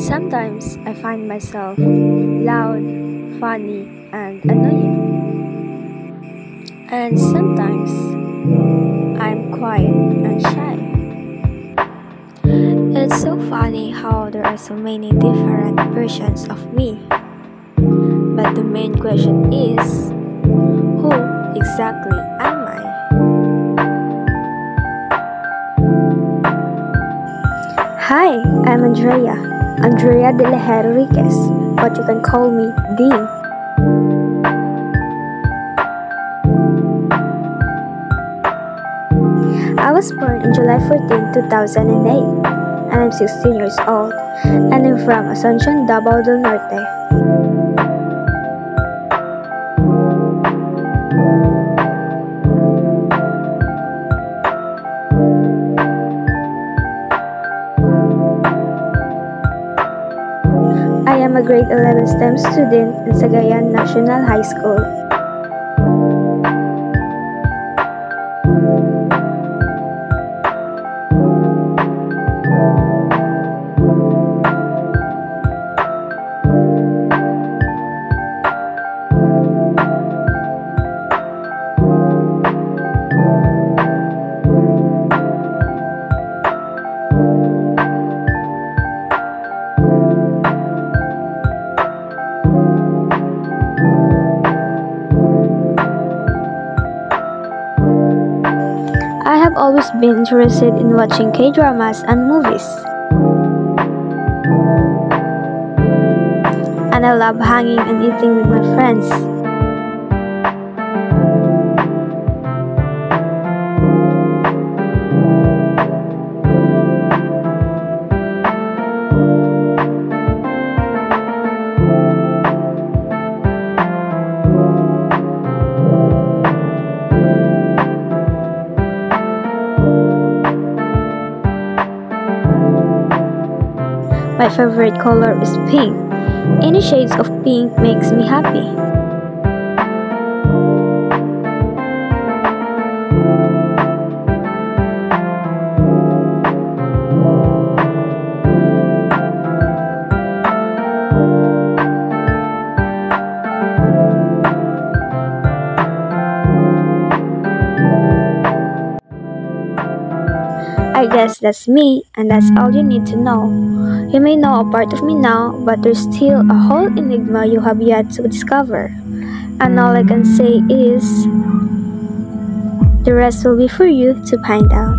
Sometimes I find myself loud, funny, and annoying. And sometimes I'm quiet and shy. It's so funny how there are so many different versions of me. But the main question is, who exactly am I? Hi, I'm Andrea de la Henriquez, but you can call me Dee. I was born on July 14, 2008, and I'm 16 years old, and I'm from Asuncion, Davao del Norte. I am a grade 11 STEM student in Sagayan National High School. I have always been interested in watching K-dramas and movies. And I love hanging and eating with my friends. My favorite color is pink. Any shades of pink makes me happy. I guess that's me, and that's all you need to know. You may know a part of me now, but there's still a whole enigma you have yet to discover. And all I can say is, the rest will be for you to find out.